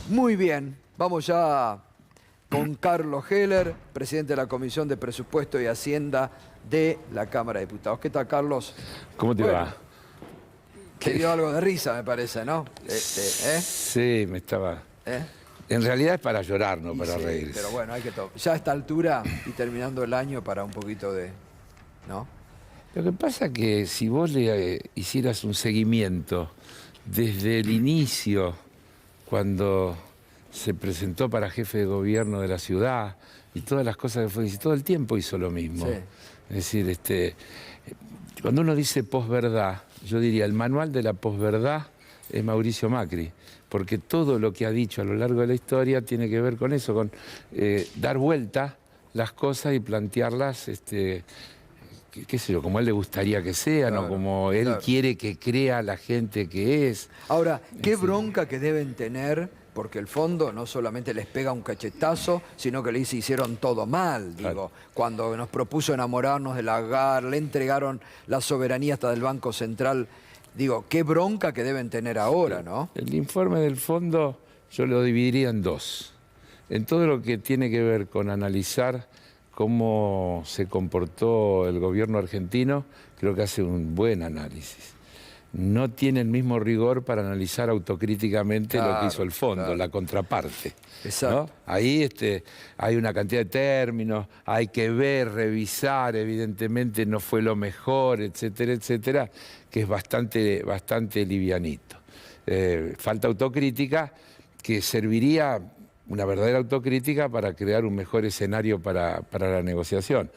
Muy bien, vamos ya con Carlos Heller, presidente de la Comisión de Presupuesto y Hacienda de la Cámara de Diputados. ¿Qué tal, Carlos? ¿Cómo te va? Te dio algo de risa, me parece, ¿no? Sí, me estaba... ¿Eh? En realidad es para llorar, no para Sí, reírse. pero bueno, hay que ya a esta altura y terminando el año para un poquito de... ¿no? Lo que pasa es que si vos le hicieras un seguimiento desde el inicio, cuando se presentó para jefe de gobierno de la ciudad y todas las cosas que fue, y todo el tiempo hizo lo mismo. Sí. Es decir, cuando uno dice posverdad, yo diría el manual de la posverdad es Mauricio Macri, porque todo lo que ha dicho a lo largo de la historia tiene que ver con eso, con dar vuelta las cosas y plantearlas, qué sé yo, como a él le gustaría que sean, Claro, o como él quiere que crea la gente que es. Ahora, qué bronca que deben tener, porque el fondo no solamente les pega un cachetazo, sino que le dice hicieron todo mal, digo. Claro. Cuando nos propuso enamorarnos del Lagarde, le entregaron la soberanía hasta del Banco Central. Digo, qué bronca que deben tener ahora, ¿no? El informe del fondo yo lo dividiría en dos. En todo lo que tiene que ver con analizar cómo se comportó el gobierno argentino, creo que hace un buen análisis. No tiene el mismo rigor para analizar autocríticamente lo que hizo el fondo, la contraparte. Exacto. ¿No? Ahí hay una cantidad de términos, hay que ver, revisar, evidentemente no fue lo mejor, etcétera, etcétera, que es bastante livianito. Falta autocrítica que serviría, una verdadera autocrítica, para crear un mejor escenario para la negociación.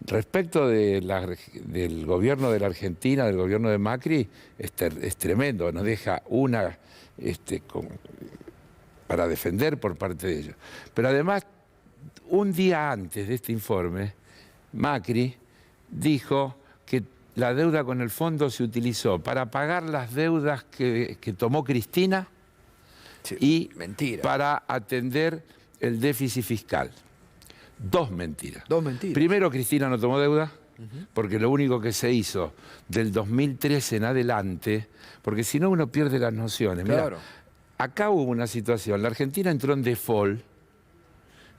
Respecto del gobierno de la Argentina, del gobierno de Macri, es tremendo, nos deja una para defender por parte de ellos. Pero además, un día antes de este informe, Macri dijo que la deuda con el fondo se utilizó para pagar las deudas que tomó Cristina, Sí, y mentira. para atender el déficit fiscal. Dos mentiras. Dos mentiras. Primero, Cristina no tomó deuda, porque lo único que se hizo del 2013 en adelante, porque si no uno pierde las nociones. Claro. Mirá, acá hubo una situación, la Argentina entró en default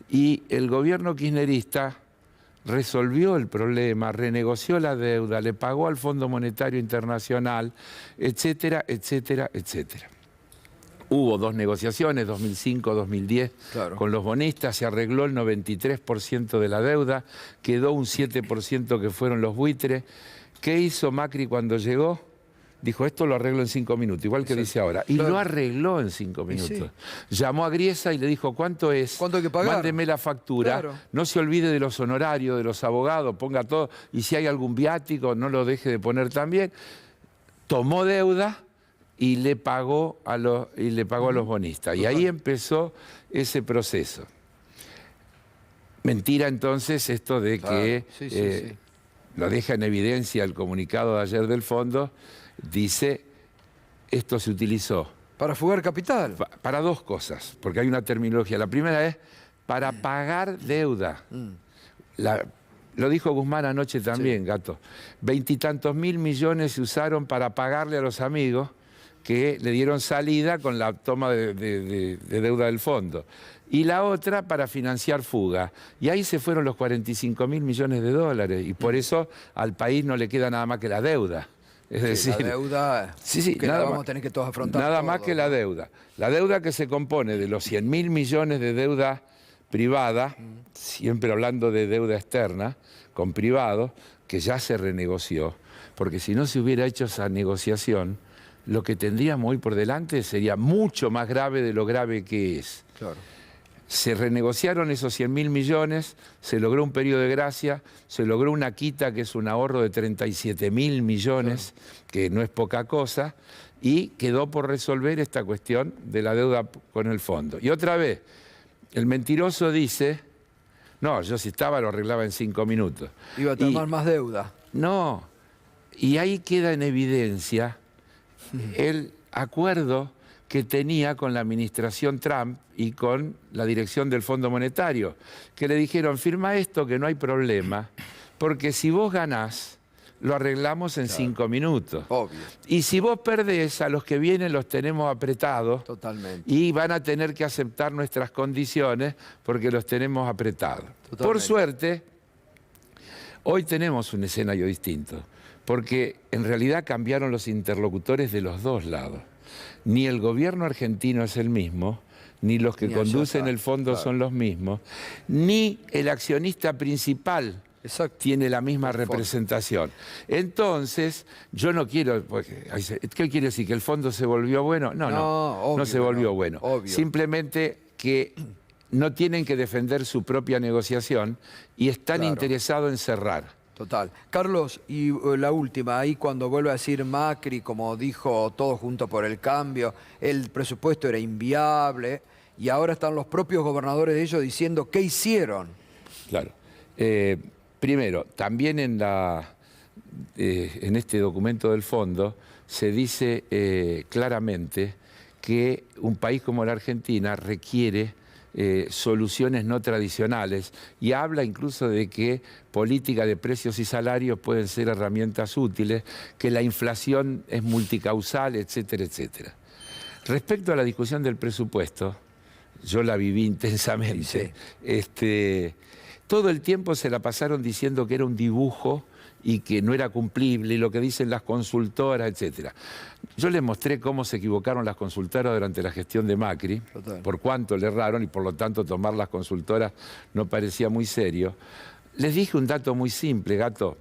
y el gobierno kirchnerista resolvió el problema, renegoció la deuda, le pagó al Fondo Monetario Internacional, etcétera, etcétera, etcétera. Hubo dos negociaciones, 2005-2010, Claro. con los bonistas, se arregló el 93% de la deuda, quedó un 7% que fueron los buitres. ¿Qué hizo Macri cuando llegó? Dijo, esto lo arreglo en 5 minutos, igual que dice ahora. Y lo arregló en 5 minutos. Sí. Llamó a Griesa y le dijo, ¿cuánto es? ¿Cuánto hay que pagar? Mándeme la factura. Claro. No se olvide de los honorarios, de los abogados, ponga todo. Y si hay algún viático, no lo deje de poner también. Tomó deuda y le pagó a los bonistas. Y ahí empezó ese proceso. Mentira entonces esto de que lo deja en evidencia el comunicado de ayer del fondo, dice, esto se utilizó. Para fugar capital. Para dos cosas, porque hay una terminología. La primera es para pagar deuda. Lo dijo Guzmán anoche también, Gato. 20 y tantos mil millones se usaron para pagarle a los amigos que le dieron salida con la toma de deuda del fondo. Y la otra para financiar fuga. Y ahí se fueron los 45 mil millones de dólares. Y por eso al país no le queda nada más que la deuda. Es decir, la deuda que la vamos a tener que todos afrontar. Nada más que la deuda. La deuda que se compone de los 100 mil millones de deuda privada, siempre hablando de deuda externa, con privados, que ya se renegoció. Porque si no se hubiera hecho esa negociación, lo que tendríamos hoy por delante sería mucho más grave de lo grave que es. Claro. Se renegociaron esos 100 mil millones, se logró un periodo de gracia, se logró una quita que es un ahorro de 37 mil millones, que no es poca cosa, y quedó por resolver esta cuestión de la deuda con el fondo. Y otra vez, el mentiroso dice, no, yo si estaba lo arreglaba en 5 minutos. Iba a tomar más deuda. No, y ahí queda en evidencia el acuerdo que tenía con la administración Trump y con la dirección del Fondo Monetario, que le dijeron, firma esto que no hay problema, porque si vos ganás, lo arreglamos en 5 minutos. Obvio. Y si vos perdés, a los que vienen los tenemos apretados. Totalmente. Y van a tener que aceptar nuestras condiciones porque los tenemos apretados. Totalmente. Por suerte, hoy tenemos un escenario distinto, porque en realidad cambiaron los interlocutores de los dos lados. Ni el gobierno argentino es el mismo, ni los que conducen el fondo son los mismos, ni el accionista principal tiene la misma representación. Entonces, yo no quiero... ¿Qué quiere decir? ¿Que el fondo se volvió bueno? No se volvió bueno. Obvio. Simplemente que no tienen que defender su propia negociación y están interesados en cerrar. Total. Carlos, y la última, ahí cuando vuelve a decir Macri, como dijo Todos Juntos por el Cambio, el presupuesto era inviable, y ahora están los propios gobernadores de ellos diciendo qué hicieron. Claro. Primero, también en este documento del fondo se dice claramente que un país como la Argentina requiere soluciones no tradicionales y habla incluso de que política de precios y salarios pueden ser herramientas útiles, que la inflación es multicausal, etcétera, etcétera. Respecto a la discusión del presupuesto, yo la viví intensamente. Todo el tiempo se la pasaron diciendo que era un dibujo y que no era cumplible, y lo que dicen las consultoras, etcétera. Yo les mostré cómo se equivocaron las consultoras durante la gestión de Macri, por cuánto le erraron, y por lo tanto tomar las consultoras no parecía muy serio. Les dije un dato muy simple, Gato.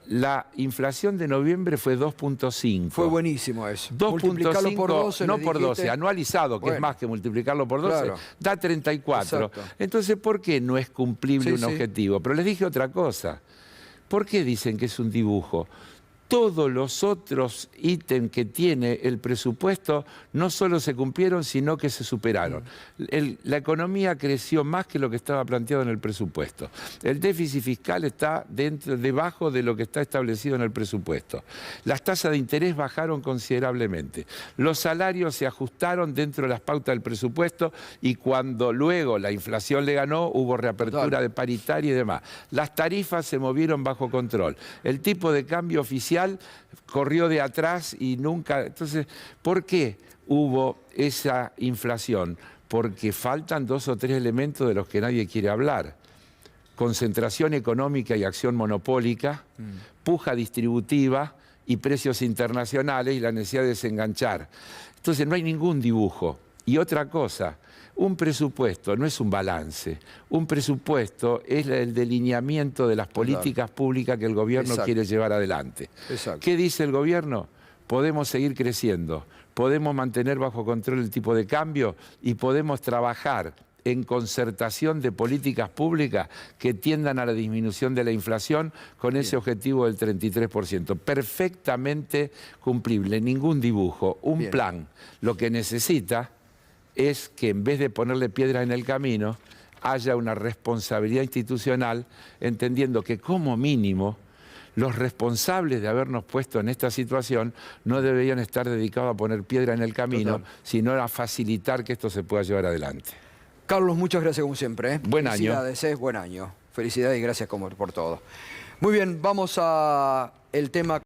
La inflación de noviembre fue 2.5. Fue buenísimo eso. 2.5, por 12, no por 12, anualizado, que es más que multiplicarlo por 12, da 34. Exacto. Entonces, ¿por qué no es cumplible un objetivo? Pero les dije otra cosa. ¿Por qué dicen que es un dibujo? Todos los otros ítems que tiene el presupuesto no solo se cumplieron, sino que se superaron. La economía creció más que lo que estaba planteado en el presupuesto. El déficit fiscal está debajo de lo que está establecido en el presupuesto. Las tasas de interés bajaron considerablemente. Los salarios se ajustaron dentro de las pautas del presupuesto y cuando luego la inflación le ganó, hubo reapertura de paritaria y demás. Las tarifas se movieron bajo control. El tipo de cambio oficial corrió de atrás y nunca... Entonces, ¿por qué hubo esa inflación? Porque faltan 2 o 3 elementos de los que nadie quiere hablar. Concentración económica y acción monopólica, puja distributiva y precios internacionales y la necesidad de desenganchar. Entonces, no hay ningún dibujo. Y otra cosa, un presupuesto no es un balance, un presupuesto es el delineamiento de las políticas públicas que el gobierno quiere llevar adelante. ¿Qué dice el gobierno? Podemos seguir creciendo, podemos mantener bajo control el tipo de cambio y podemos trabajar en concertación de políticas públicas que tiendan a la disminución de la inflación con ese objetivo del 33%. Perfectamente cumplible, ningún dibujo, un plan. Lo que necesita es que en vez de ponerle piedras en el camino, haya una responsabilidad institucional, entendiendo que como mínimo los responsables de habernos puesto en esta situación no deberían estar dedicados a poner piedra en el camino, sino a facilitar que esto se pueda llevar adelante. Carlos, muchas gracias como siempre. Buen año. Felicidades, buen año. Felicidades y gracias por todo. Muy bien, vamos a el tema...